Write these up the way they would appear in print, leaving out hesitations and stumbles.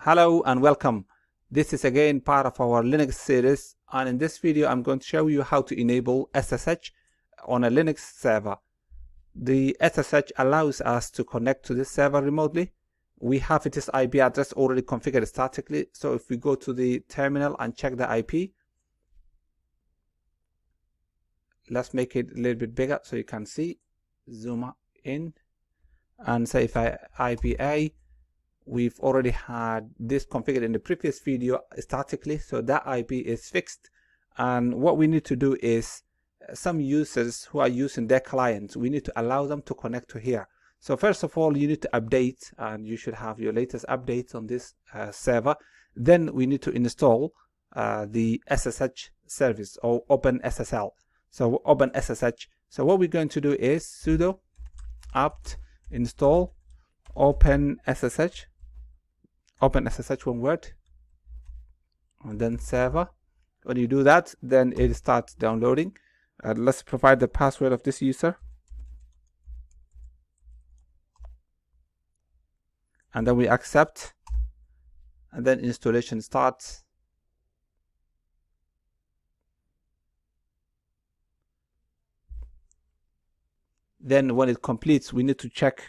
Hello and welcome. This is again part of our Linux series, and in this video I'm going to show you how to enable SSH on a Linux server. The SSH allows us to connect to this server remotely. We have its IP address already configured statically, so if we go to the terminal and check the IP, let's make it a little bit bigger so you can see. Zoom in and say if IPA, we've already had this configured in the previous video statically, so that IP is fixed. And what we need to do is some users who are using their clients, we need to allow them to connect to here. So first of all, you need to update, and you should have your latest updates on this server. Then we need to install the SSH service or OpenSSL. So OpenSSH. So what we're going to do is sudo apt install OpenSSH. OpenSSH, one word, and then server. When you do that, then it starts downloading. Let's provide the password of this user, and then we accept, and then installation starts. Then when it completes, we need to check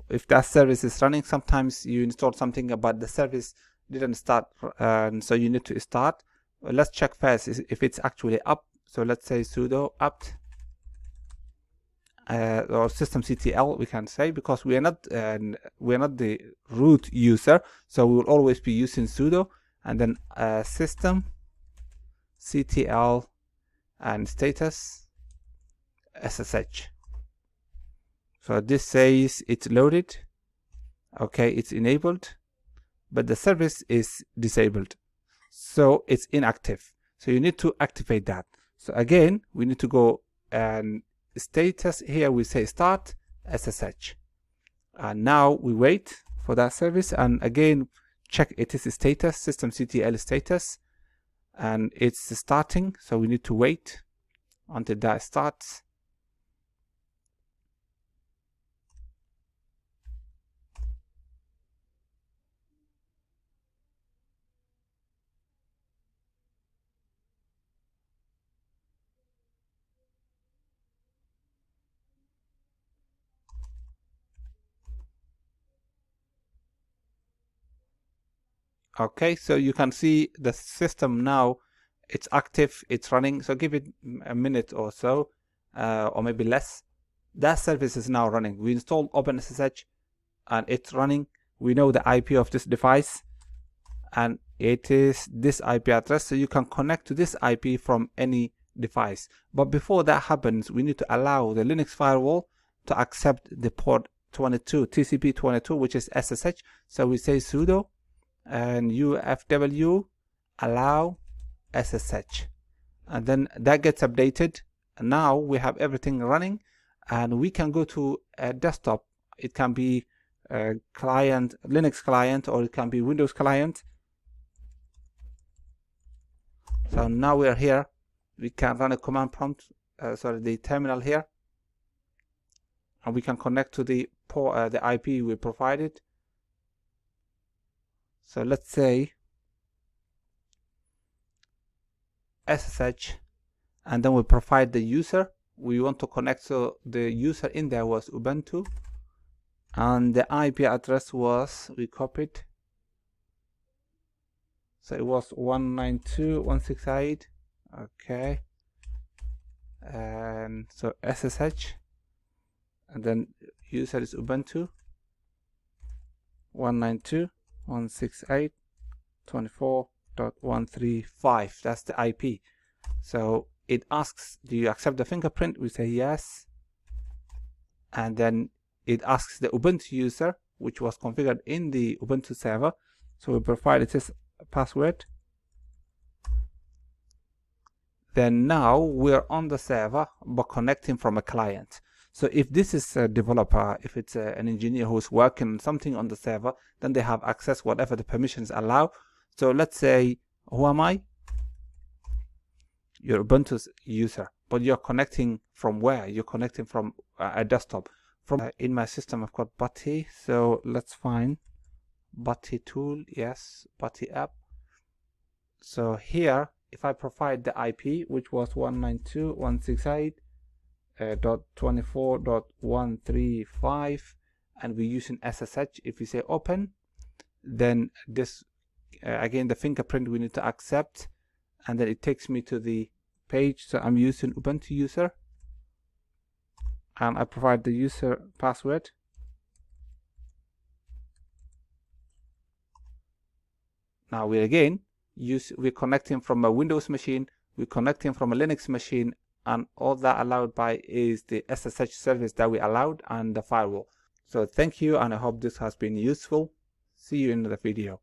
if that service is running. Sometimes you install something but the service didn't start, and so you need to start. Let's check first if it's actually up. So let's say sudo apt or systemctl, we can say, because we are not the root user, so we will always be using sudo, and then systemctl and status SSH. So this says it's loaded, okay, it's enabled, but the service is disabled, so it's inactive. So you need to activate that. So again, we need to go and status here, we say start SSH, and now we wait for that service, and again check its status, systemctl status, and it's starting, so we need to wait until that starts. Okay, so you can see the system now, it's active, it's running. So give it a minute or so, or maybe less. That service is now running. We installed OpenSSH and it's running. We know the IP of this device, and it is this IP address, so you can connect to this IP from any device. But before that happens, we need to allow the Linux firewall to accept the port 22, TCP 22, which is SSH. So we say sudo and ufw allow SSH, and then that gets updated, and now we have everything running, and we can go to a desktop. It can be a client, Linux client, or it can be Windows client. So now we are here. We can run a command prompt, the terminal here, and we can connect to the port, the IP we provided. So let's say SSH, and then we provide the user. We want to connect, so the user in there was Ubuntu, and the IP address was, we copied, so it was 192.168. okay, and so SSH, and then user is Ubuntu 192.168.24.135. that's the IP. So it asks, do you accept the fingerprint? We say yes, and then it asks the Ubuntu user, which was configured in the Ubuntu server, so we provide its password. Then now we're on the server but connecting from a client. So if this is a developer, if it's an engineer who's working on something on the server, then they have access whatever the permissions allow. So let's say, who am I? You're Ubuntu's user, but you're connecting from where? You're connecting from a desktop. From in my system, I've got Butty, so let's find Butty tool, yes, Butty app. So here, if I provide the IP, which was 192.168.24.135, and we're using SSH, if we say open, then this again the fingerprint we need to accept, and then it takes me to the page. So I'm using Ubuntu user, and I provide the user password. Now we're connecting from a Windows machine, we're connecting from a Linux machine, and all that allowed by is the SSH service that we allowed and the firewall. So thank you, and I hope this has been useful. See you in the video.